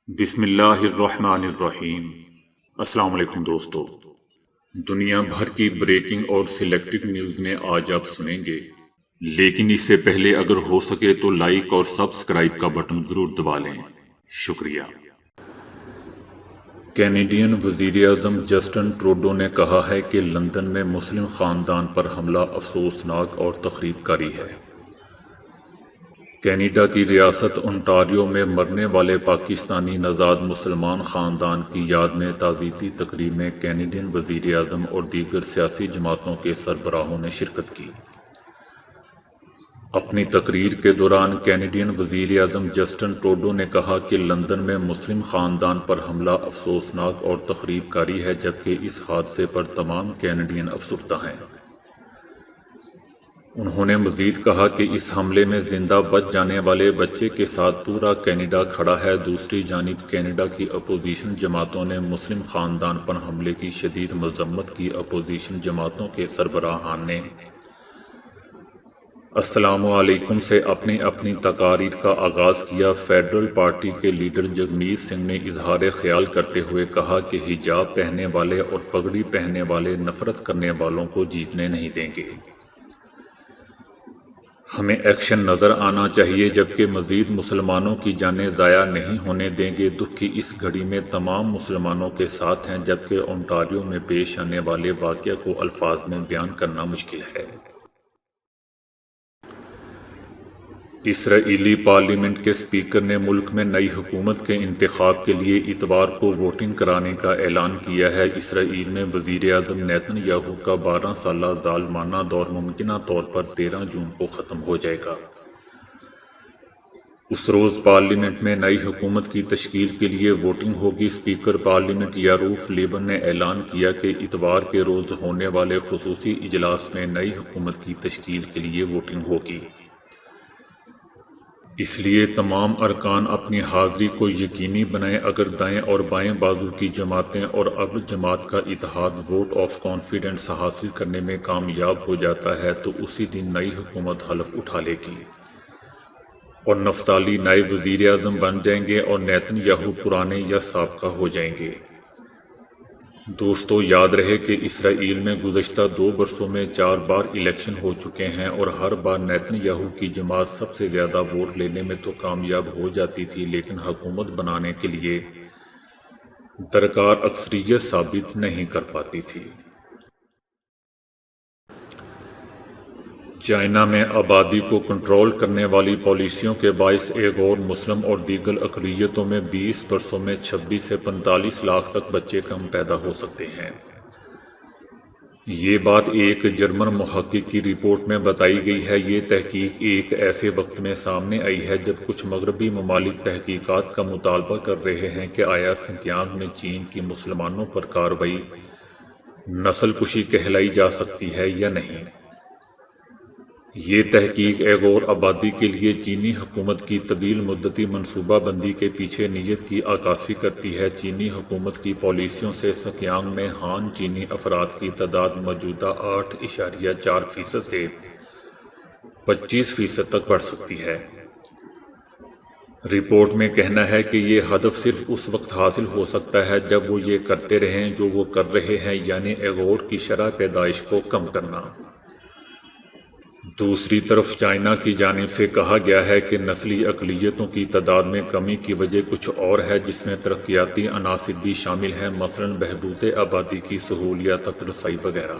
بسم اللہ الرحمن الرحیم۔ السلام علیکم دوستو، دنیا بھر کی بریکنگ اور سلیکٹڈ نیوز میں آج آپ سنیں گے، لیکن اس سے پہلے اگر ہو سکے تو لائک اور سبسکرائب کا بٹن ضرور دبا لیں۔ شکریہ۔ کینیڈین وزیر اعظم جسٹن ٹروڈو نے کہا ہے کہ لندن میں مسلم خاندان پر حملہ افسوسناک اور تخریب کاری ہے۔ کینیڈا کی ریاست انٹاریو میں مرنے والے پاکستانی نژاد مسلمان خاندان کی یاد میں تعزیتی تقریب میں کینیڈین وزیر اعظم اور دیگر سیاسی جماعتوں کے سربراہوں نے شرکت کی۔ اپنی تقریر کے دوران کینیڈین وزیر اعظم جسٹن ٹروڈو نے کہا کہ لندن میں مسلم خاندان پر حملہ افسوسناک اور تخریب کاری ہے، جبکہ اس حادثے پر تمام کینیڈین افسردہ ہیں۔ انہوں نے مزید کہا کہ اس حملے میں زندہ بچ جانے والے بچے کے ساتھ پورا کینیڈا کھڑا ہے۔ دوسری جانب کینیڈا کی اپوزیشن جماعتوں نے مسلم خاندان پر حملے کی شدید مذمت کی۔ اپوزیشن جماعتوں کے سربراہان نے السلام علیکم سے اپنی اپنی تقاریر کا آغاز کیا۔ فیڈرل پارٹی کے لیڈر جگمیت سنگھ نے اظہار خیال کرتے ہوئے کہا کہ حجاب پہننے والے اور پگڑی پہننے والے نفرت کرنے والوں کو جیتنے نہیں دیں گے۔ ہمیں ایکشن نظر آنا چاہیے، جبکہ مزید مسلمانوں کی جانیں ضائع نہیں ہونے دیں گے۔ دکھ کی اس گھڑی میں تمام مسلمانوں کے ساتھ ہیں، جبکہ انٹاریو میں پیش آنے والے واقعہ کو الفاظ میں بیان کرنا مشکل ہے۔ اسرائیلی پارلیمنٹ کے اسپیکر نے ملک میں نئی حکومت کے انتخاب کے لیے اتوار کو ووٹنگ کرانے کا اعلان کیا ہے۔ اسرائیل میں وزیر اعظم نیتن یاہو کا 12 سالہ ظالمانہ دور ممکنہ طور پر 13 جون کو ختم ہو جائے گا۔ اس روز پارلیمنٹ میں نئی حکومت کی تشکیل کے لیے ووٹنگ ہوگی۔ اسپیکر پارلیمنٹ یاروف لیبن نے اعلان کیا کہ اتوار کے روز ہونے والے خصوصی اجلاس میں نئی حکومت کی تشکیل کے لیے ووٹنگ ہوگی۔ اس لیے تمام ارکان اپنی حاضری کو یقینی بنائیں۔ اگر دائیں اور بائیں بازو کی جماعتیں اور عقل جماعت کا اتحاد ووٹ آف کانفیڈنس حاصل کرنے میں کامیاب ہو جاتا ہے تو اسی دن نئی حکومت حلف اٹھا لے گی اور نفتالی نئے وزیر اعظم بن جائیں گے اور نیتن یاہو پرانے یا سابقہ ہو جائیں گے۔ دوستو، یاد رہے کہ اسرائیل میں گزشتہ 2 برسوں میں 4 بار الیکشن ہو چکے ہیں اور ہر بار نیتن یاہو کی جماعت سب سے زیادہ ووٹ لینے میں تو کامیاب ہو جاتی تھی، لیکن حکومت بنانے کے لیے درکار اکثریت ثابت نہیں کر پاتی تھی۔ چائنا میں آبادی کو کنٹرول کرنے والی پالیسیوں کے باعث ایک اور مسلم اور دیگر اقلیتوں میں 20 برسوں میں 26 سے 45 لاکھ تک بچے کم پیدا ہو سکتے ہیں۔ یہ بات ایک جرمن محقق کی رپورٹ میں بتائی گئی ہے۔ یہ تحقیق ایک ایسے وقت میں سامنے آئی ہے جب کچھ مغربی ممالک تحقیقات کا مطالبہ کر رہے ہیں کہ آیا سنکیانگ میں چین کی مسلمانوں پر کارروائی نسل کشی کہلائی جا سکتی ہے یا نہیں۔ یہ تحقیق ایک اور آبادی کے لیے چینی حکومت کی طویل مدتی منصوبہ بندی کے پیچھے نیت کی عکاسی کرتی ہے۔ چینی حکومت کی پالیسیوں سے سنکیانگ میں ہان چینی افراد کی تعداد موجودہ 8.4% سے 25% تک بڑھ سکتی ہے۔ رپورٹ میں کہنا ہے کہ یہ ہدف صرف اس وقت حاصل ہو سکتا ہے جب وہ یہ کرتے رہیں جو وہ کر رہے ہیں، یعنی ایغور کی شرح پیدائش کو کم کرنا۔ دوسری طرف چائنا کی جانب سے کہا گیا ہے کہ نسلی اقلیتوں کی تعداد میں کمی کی وجہ کچھ اور ہے، جس میں ترقیاتی عناصر بھی شامل ہیں، مثلاً بہبود آبادی کی سہولیات تک رسائی وغیرہ۔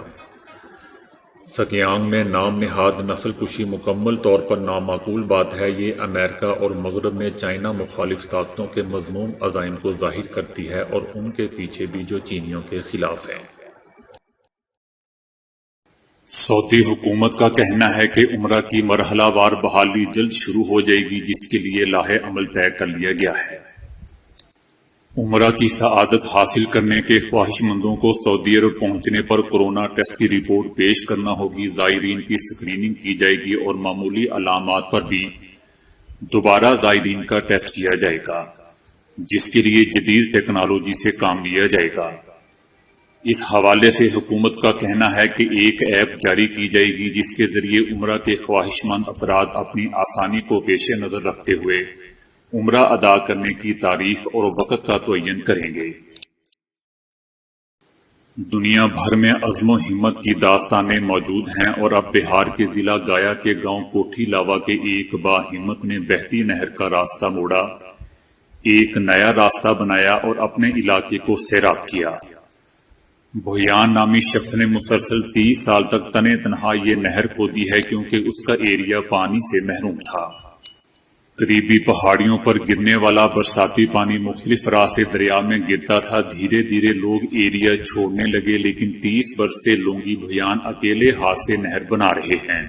سنکیانگ میں نام نہاد نسل کشی مکمل طور پر نامعقول بات ہے۔ یہ امریکہ اور مغرب میں چائنا مخالف طاقتوں کے مذموم عزائم کو ظاہر کرتی ہے اور ان کے پیچھے بھی جو چینیوں کے خلاف ہیں۔ سعودی حکومت کا کہنا ہے کہ عمرہ کی مرحلہ وار بحالی جلد شروع ہو جائے گی، جس کے لیے لاہے عمل طے کر لیا گیا ہے۔ عمرہ کی سعادت حاصل کرنے کے خواہش مندوں کو سعودی عرب پہنچنے پر کورونا ٹیسٹ کی رپورٹ پیش کرنا ہوگی۔ زائرین کی اسکریننگ کی جائے گی اور معمولی علامات پر بھی دوبارہ زائرین کا ٹیسٹ کیا جائے گا، جس کے لیے جدید ٹیکنالوجی سے کام لیا جائے گا۔ اس حوالے سے حکومت کا کہنا ہے کہ ایک ایپ جاری کی جائے گی جس کے ذریعے عمرہ کے خواہش مند افراد اپنی آسانی کو پیش نظر رکھتے ہوئے عمرہ ادا کرنے کی تاریخ اور وقت کا تعین کریں گے۔ دنیا بھر میں عزم و ہمت کی داستانیں موجود ہیں اور اب بہار کے ضلع گیا کے گاؤں کوٹھی لاوا کے ایک با ہمت نے بہتی نہر کا راستہ موڑا، ایک نیا راستہ بنایا اور اپنے علاقے کو سیراب کیا۔ بھویان نامی شخص نے مسلسل 30 سال تک تنے تنہا یہ نہر کھودی ہے کیونکہ اس کا ایریا پانی سے محروم تھا۔ قریبی پہاڑیوں پر گرنے والا برساتی پانی مختلف راہ سے دریا میں گرتا تھا۔ دھیرے دھیرے لوگ ایریا چھوڑنے لگے، لیکن 30 برس سے لونگی بھویان اکیلے ہاتھ سے نہر بنا رہے ہیں۔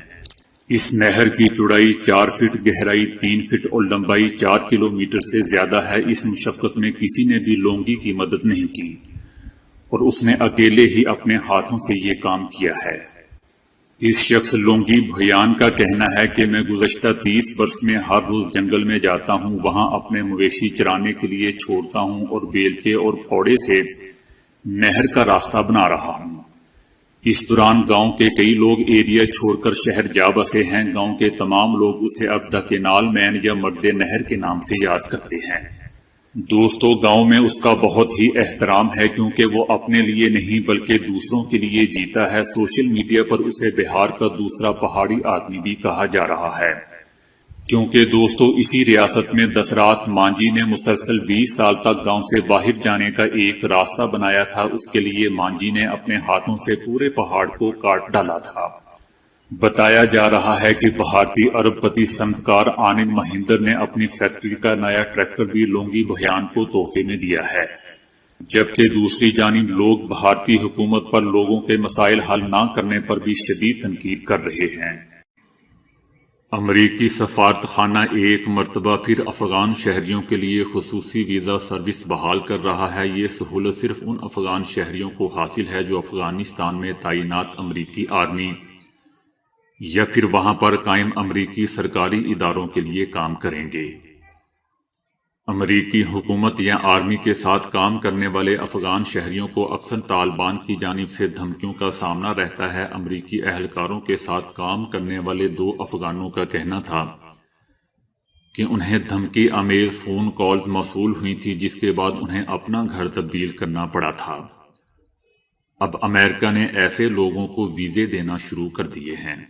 اس نہر کی چوڑائی 4 فٹ، گہرائی 3 فٹ اور لمبائی 4 کلومیٹر سے زیادہ ہے۔ اس مشقت میں کسی نے بھی لونگی کی مدد نہیں کی اور اس نے اکیلے ہی اپنے ہاتھوں سے یہ کام کیا ہے۔ اس شخص لونگی بھویان کا کہنا ہے کہ میں گزشتہ 30 برس میں ہر روز جنگل میں جاتا ہوں، وہاں اپنے مویشی چرانے کے لیے چھوڑتا ہوں اور بیلچے اور پھوڑے سے نہر کا راستہ بنا رہا ہوں۔ اس دوران گاؤں کے کئی لوگ ایریا چھوڑ کر شہر جا بسے ہیں۔ گاؤں کے تمام لوگ اسے اب دا کینال مین یا مرد نہر کے نام سے یاد کرتے ہیں۔ دوستو، گاؤں میں اس کا بہت ہی احترام ہے کیونکہ وہ اپنے لیے نہیں بلکہ دوسروں کے لیے جیتا ہے۔ سوشل میڈیا پر اسے بہار کا دوسرا پہاڑی آدمی بھی کہا جا رہا ہے کیونکہ دوستو، اسی ریاست میں دسرات مانجھی نے مسلسل 20 سال تک گاؤں سے باہر جانے کا ایک راستہ بنایا تھا۔ اس کے لیے مانجھی نے اپنے ہاتھوں سے پورے پہاڑ کو کاٹ ڈالا تھا۔ بتایا جا رہا ہے کہ بھارتی ارب پتی صنعتکار آنند مہیندر نے اپنی فیکٹری کا نیا ٹریکٹر بھی لونگی بھویان کو تحفے میں دیا ہے، جبکہ دوسری جانب لوگ بھارتی حکومت پر لوگوں کے مسائل حل نہ کرنے پر بھی شدید تنقید کر رہے ہیں۔ امریکی سفارت خانہ ایک مرتبہ پھر افغان شہریوں کے لیے خصوصی ویزا سروس بحال کر رہا ہے۔ یہ سہولت صرف ان افغان شہریوں کو حاصل ہے جو افغانستان میں تعینات امریکی آرمی یا پھر وہاں پر قائم امریکی سرکاری اداروں کے لیے کام کریں گے۔ امریکی حکومت یا آرمی کے ساتھ کام کرنے والے افغان شہریوں کو اکثر طالبان کی جانب سے دھمکیوں کا سامنا رہتا ہے۔ امریکی اہلکاروں کے ساتھ کام کرنے والے 2 افغانوں کا کہنا تھا کہ انہیں دھمکی آمیز فون کالز موصول ہوئی تھی جس کے بعد انہیں اپنا گھر تبدیل کرنا پڑا تھا۔ اب امریکہ نے ایسے لوگوں کو ویزے دینا شروع کر دیے ہیں۔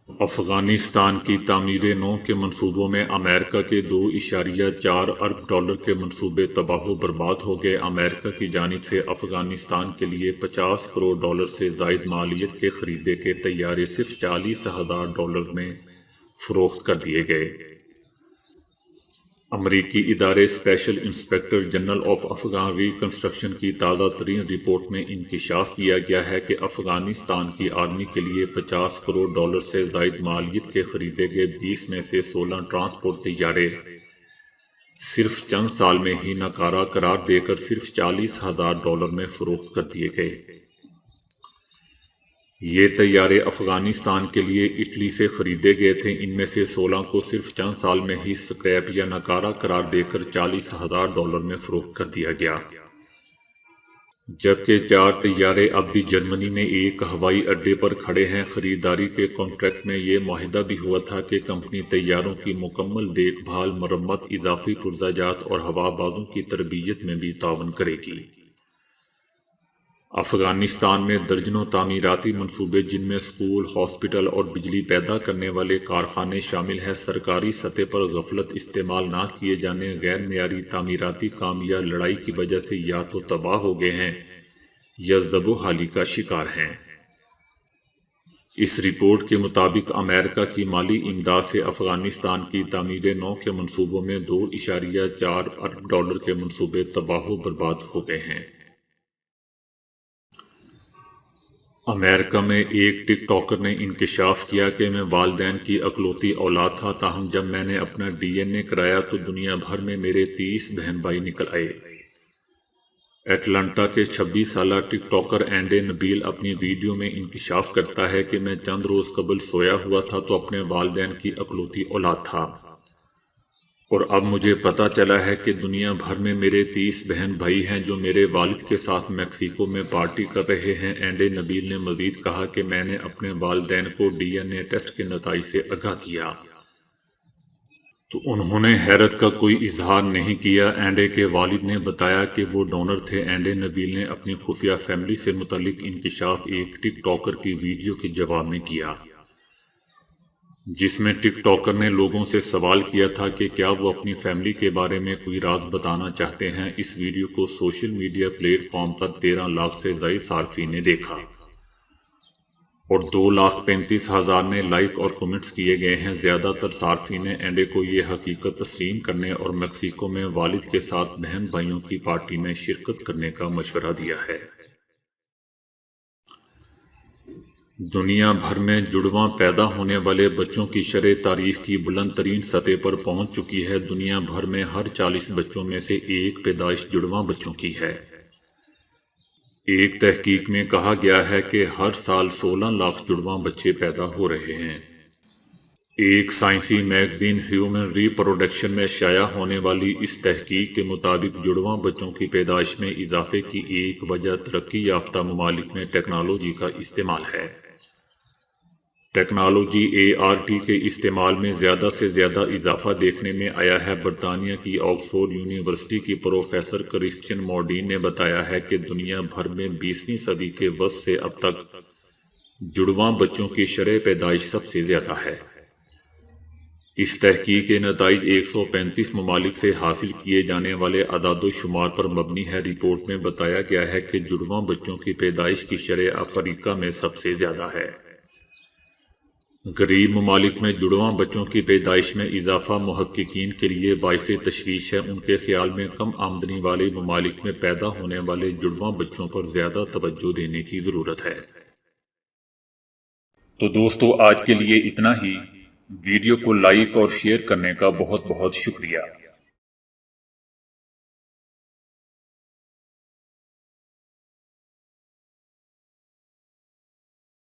افغانستان کی تعمیر نو کے منصوبوں میں امریکہ کے $2.4 ارب کے منصوبے تباہ و برباد ہو گئے۔ امریکہ کی جانب سے افغانستان کے لیے $50 کروڑ سے زائد مالیت کے خریدے کے طیارے صرف $40,000 میں فروخت کر دیے گئے۔ امریکی ادارے special inspector general of Afghan reconstruction کی تازہ ترین رپورٹ میں انکشاف کیا گیا ہے کہ افغانستان کی آرمی کے لیے $50 کروڑ سے زائد مالیت کے خریدے گئے 20 میں سے 16 ٹرانسپورٹ طیارے صرف چند سال میں ہی ناکارہ قرار دے کر صرف $40,000 میں فروخت کر دیے گئے۔ یہ طیارے افغانستان کے لیے اٹلی سے خریدے گئے تھے۔ ان میں سے 16 کو صرف چند سال میں ہی سکریپ یا ناکارہ قرار دے کر $40,000 میں فروخت کر دیا گیا، جبکہ 4 طیارے اب بھی جرمنی میں ایک ہوائی اڈے پر کھڑے ہیں۔ خریداری کے کانٹریکٹ میں یہ معاہدہ بھی ہوا تھا کہ کمپنی طیاروں کی مکمل دیکھ بھال، مرمت، اضافی پرزہ جات اور ہوا بازوں کی تربیت میں بھی تعاون کرے گی۔ افغانستان میں درجنوں تعمیراتی منصوبے جن میں اسکول، ہاسپٹل اور بجلی پیدا کرنے والے کارخانے شامل ہیں، سرکاری سطح پر غفلت، استعمال نہ کیے جانے غیر معیاری تعمیراتی کام یا لڑائی کی وجہ سے یا تو تباہ ہو گئے ہیں یا زبو حالی کا شکار ہیں۔ اس رپورٹ کے مطابق امریکہ کی مالی امداد سے افغانستان کی تعمیر نو کے منصوبوں میں $2.4 ارب کے منصوبے تباہ و برباد ہو گئے ہیں۔ امریکہ میں ایک ٹک ٹاکر نے انکشاف کیا کہ میں والدین کی اکلوتی اولاد تھا، تاہم جب میں نے اپنا DNA کرایا تو دنیا بھر میں میرے 30 بہن بھائی نکل آئے۔ ایٹلانٹا کے 26 سالہ ٹک ٹاکر اینڈے نبیل اپنی ویڈیو میں انکشاف کرتا ہے کہ میں چند روز قبل سویا ہوا تھا تو اپنے والدین کی اکلوتی اولاد تھا، اور اب مجھے پتہ چلا ہے کہ دنیا بھر میں میرے 30 بہن بھائی ہیں جو میرے والد کے ساتھ میکسیکو میں پارٹی کر رہے ہیں۔ اینڈے نبیل نے مزید کہا کہ میں نے اپنے والدین کو DNA ٹیسٹ کے نتائج سے آگاہ کیا۔ تو انہوں نے حیرت کا کوئی اظہار نہیں کیا۔ اینڈے کے والد نے بتایا کہ وہ ڈونر تھے۔ اینڈے نبیل نے اپنی خفیہ فیملی سے متعلق انکشاف ایک ٹک ٹاکر کی ویڈیو کے جواب میں کیا، جس میں ٹک ٹاکر نے لوگوں سے سوال کیا تھا کہ کیا وہ اپنی فیملی کے بارے میں کوئی راز بتانا چاہتے ہیں۔ اس ویڈیو کو سوشل میڈیا پلیٹ فارم پر 13 لاکھ سے زائد صارفین نے دیکھا اور 2,35,000 میں لائک اور کمنٹس کیے گئے ہیں۔ زیادہ تر صارفین نے اینڈے کو یہ حقیقت تسلیم کرنے اور میکسیکو میں والد کے ساتھ بہن بھائیوں کی پارٹی میں شرکت کرنے کا مشورہ دیا ہے۔ دنیا بھر میں جڑواں پیدا ہونے والے بچوں کی شرح تاریخ کی بلند ترین سطح پر پہنچ چکی ہے۔ دنیا بھر میں ہر 40 بچوں میں سے ایک پیدائش جڑواں بچوں کی ہے۔ ایک تحقیق میں کہا گیا ہے کہ ہر سال 16 لاکھ جڑواں بچے پیدا ہو رہے ہیں۔ ایک سائنسی میگزین ہیومن ری پروڈکشن میں شائع ہونے والی اس تحقیق کے مطابق جڑواں بچوں کی پیدائش میں اضافے کی ایک وجہ ترقی یافتہ ممالک میں ٹیکنالوجی کا استعمال ہے۔ ٹیکنالوجی ART کے استعمال میں زیادہ سے زیادہ اضافہ دیکھنے میں آیا ہے۔ برطانیہ کی آکسفورڈ یونیورسٹی کی پروفیسر کرسچین مورڈین نے بتایا ہے کہ دنیا بھر میں 20ویں صدی کے وسط سے اب تک جڑواں بچوں کی شرح پیدائش سب سے زیادہ ہے۔ اس تحقیق کے نتائج 135 ممالک سے حاصل کیے جانے والے اعداد و شمار پر مبنی ہے۔ رپورٹ میں بتایا گیا ہے کہ جڑواں بچوں کی پیدائش کی شرح افریقہ میں سب سے زیادہ ہے۔ غریب ممالک میں جڑواں بچوں کی پیدائش میں اضافہ محققین کے لیے باعث تشویش ہے۔ ان کے خیال میں کم آمدنی والے ممالک میں پیدا ہونے والے جڑواں بچوں پر زیادہ توجہ دینے کی ضرورت ہے۔ تو دوستو، آج کے لیے اتنا ہی۔ ویڈیو کو لائک اور شیئر کرنے کا بہت بہت شکریہ۔